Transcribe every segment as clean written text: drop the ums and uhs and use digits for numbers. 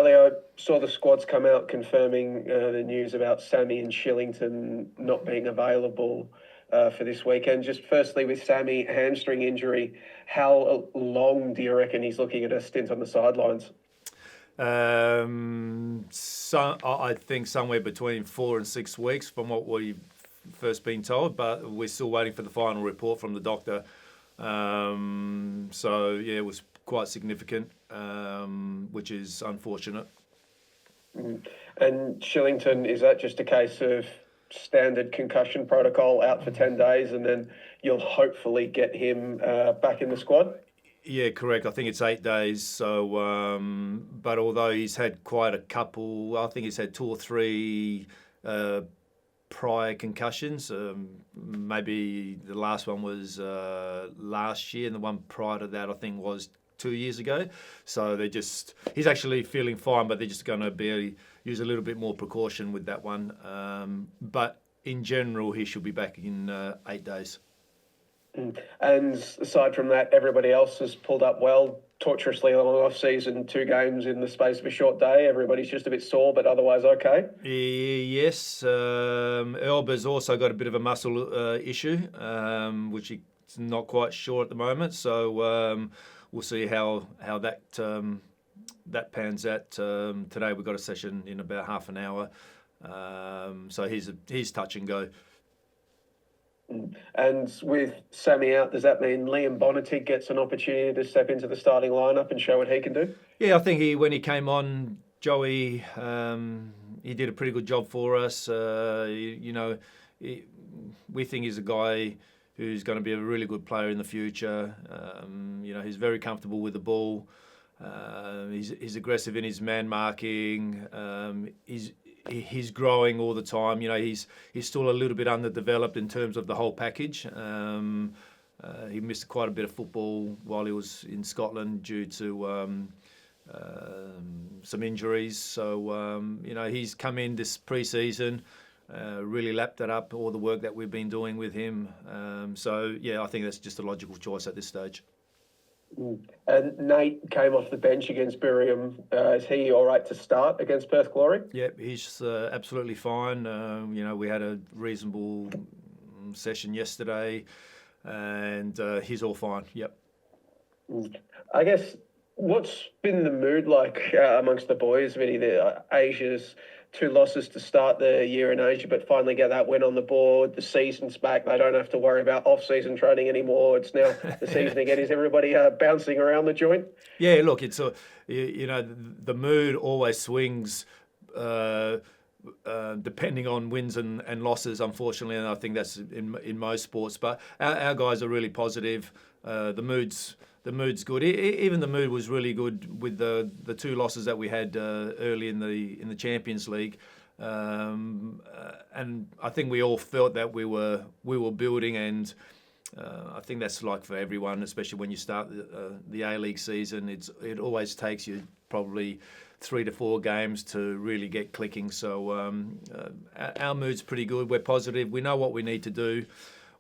Aurelio, saw the squads come out confirming the news about Sammy and Shillington not being available for this weekend. Just firstly, with Sammy, hamstring injury, how long do you reckon he's looking at a stint on the sidelines? I think somewhere between 4 and 6 weeks from what we've first been told, but we're still waiting for the final report from the doctor. It was quite significant, which is unfortunate. And Shillington, is that just a case of standard concussion protocol, out for 10 days, and then you'll hopefully get him back in the squad? Yeah, correct. I think it's 8 days. So, but although he's had quite a couple, I think he's had 2 or 3 prior concussions. Maybe the last one was last year, and the one prior to that, I think, was 2 years ago. So he's actually feeling fine, but they're just going to use a little bit more precaution with that one. But in general, he should be back in 8 days. And aside from that, everybody else has pulled up well, torturously long off-season, 2 games in the space of a short day. Everybody's just a bit sore, but otherwise okay? Yes. Elba's also got a bit of a muscle issue, which he's not quite sure at the moment. So we'll see how that pans out. Today we've got a session in about half an hour. So he's touch and go. And with Sammy out, does that mean Liam Bonnetig gets an opportunity to step into the starting lineup and show what he can do? Yeah, I think when he came on, Joey, he did a pretty good job for us. We think he's a guy who's going to be a really good player in the future. He's very comfortable with the ball. He's aggressive in his man marking. He's growing all the time. He's still a little bit underdeveloped in terms of the whole package. He missed quite a bit of football while he was in Scotland due to some injuries. So, he's come in this pre-season, really lapped it up, all the work that we've been doing with him. I think that's just a logical choice at this stage. And Nate came off the bench against Birmingham. Is he all right to start against Perth Glory? Yeah, he's absolutely fine. We had a reasonable session yesterday, and he's all fine. Yep. I guess what's been the mood like amongst the boys, Vinny? Asia's 2 losses to start the year in Asia, but finally get that win on the board. The season's back. They don't have to worry about off-season training anymore. It's now the season again. Is everybody bouncing around the joint? Yeah, look, it's the mood always swings depending on wins and losses, unfortunately, and I think that's in most sports. But our guys are really positive. The mood's good. Even the mood was really good with the 2 losses that we had early in the Champions League, and I think we all felt that we were building, and I think that's like for everyone, especially when you start the A-League season. It always takes you probably 3 to 4 games to really get clicking. So our mood's pretty good. We're positive. We know what we need to do.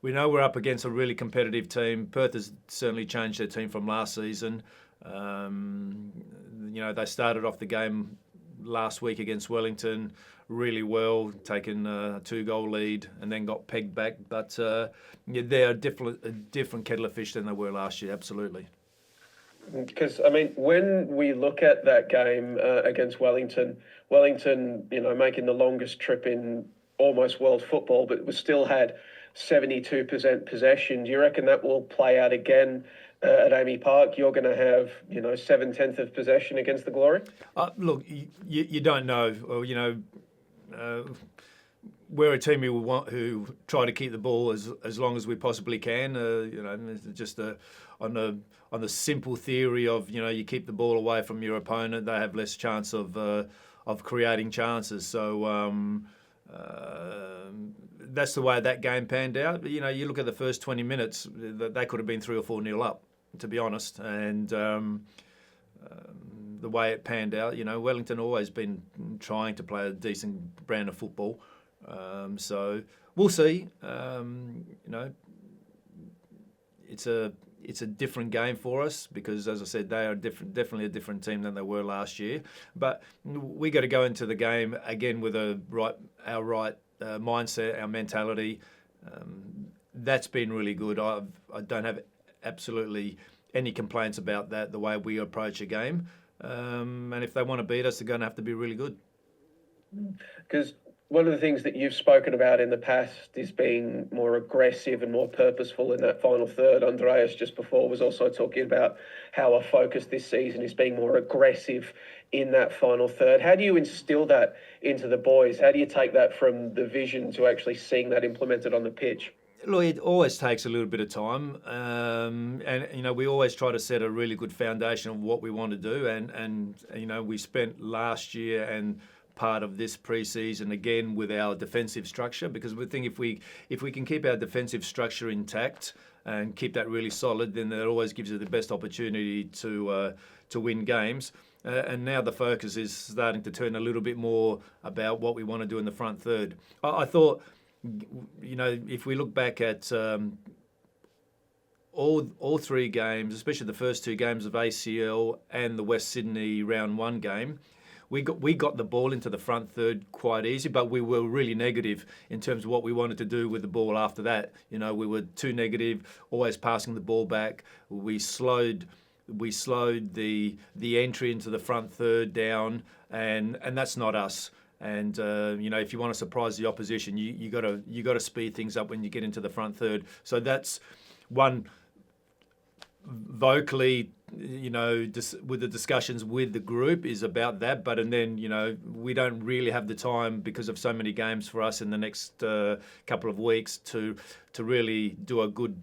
We know we're up against a really competitive team. Perth has certainly changed their team from last season. They started off the game last week against Wellington really well, taking a 2-goal lead and then got pegged back. But they're a different kettle of fish than they were last year, absolutely. Because, when we look at that game against Wellington, making the longest trip in almost world football, but we still had 72% possession. Do you reckon that will play out again at Amy Park? You're going to have, 7/10 of possession against the Glory? Look, you don't know. We're a team who try to keep the ball as long as we possibly can. Just on the simple theory of you keep the ball away from your opponent, they have less chance of creating chances. So. That's the way that game panned out. But, you look at the first 20 minutes, they could have been 3 or 4-0 up, to be honest. And the way it panned out, Wellington always been trying to play a decent brand of football. So we'll see. It's a it's a different game for us because, as I said, they are definitely a different team than they were last year. But we got to go into the game again with our right mindset, our mentality. That's been really good. I don't have absolutely any complaints about that, the way we approach a game. And if they want to beat us, they're going to have to be really good. Because one of the things that you've spoken about in the past is being more aggressive and more purposeful in that final third. Andreas just before was also talking about how our focus this season is being more aggressive in that final third. How do you instill that into the boys? How do you take that from the vision to actually seeing that implemented on the pitch? Look, it always takes a little bit of time, and we always try to set a really good foundation of what we want to do, and we spent last year and part of this pre-season again with our defensive structure, because we think if we can keep our defensive structure intact and keep that really solid, then that always gives you the best opportunity to win games. And now the focus is starting to turn a little bit more about what we want to do in the front third. I thought, if we look back at all three games, especially the first two games of ACL and the West Sydney round one game, we got the ball into the front third quite easy, but we were really negative in terms of what we wanted to do with the ball after that. We were too negative, always passing the ball back. We slowed the entry into the front third down, and that's not us. And if you want to surprise the opposition, you got to speed things up when you get into the front third. So that's one. Vocally, with the discussions with the group is about that, and then we don't really have the time because of so many games for us in the next couple of weeks to really do a good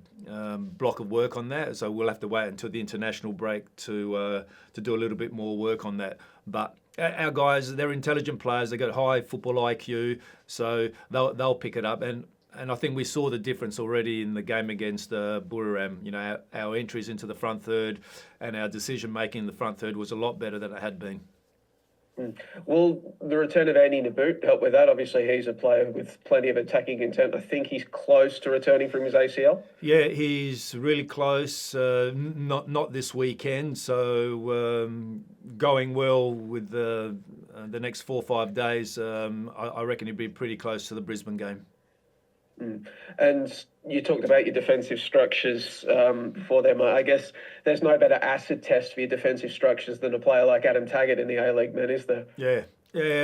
block of work on that. So we'll have to wait until the international break to do a little bit more work on that. But our guys, they're intelligent players. They got high football IQ, so they'll pick it up. And I think we saw the difference already in the game against Buriram. Our entries into the front third and our decision making in the front third was a lot better than it had been. Will the return of Andy Naboot help with that? Obviously, he's a player with plenty of attacking intent. I think he's close to returning from his ACL. Yeah, he's really close. Not this weekend. So going well with the next 4 or 5 days, I reckon he'd be pretty close to the Brisbane game. And you talked about your defensive structures for them. I guess there's no better acid test for your defensive structures than a player like Adam Taggart in the A-League, man, is there? Yeah.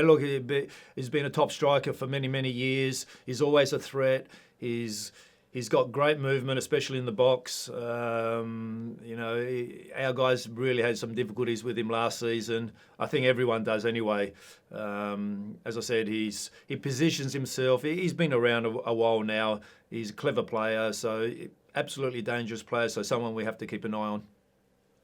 Look, he's been a top striker for many, many years. He's always a threat. He's got great movement, especially in the box. Our guys really had some difficulties with him last season. I think everyone does anyway. As I said, he positions himself. He's been around a while now. He's a clever player, so absolutely dangerous player, so someone we have to keep an eye on.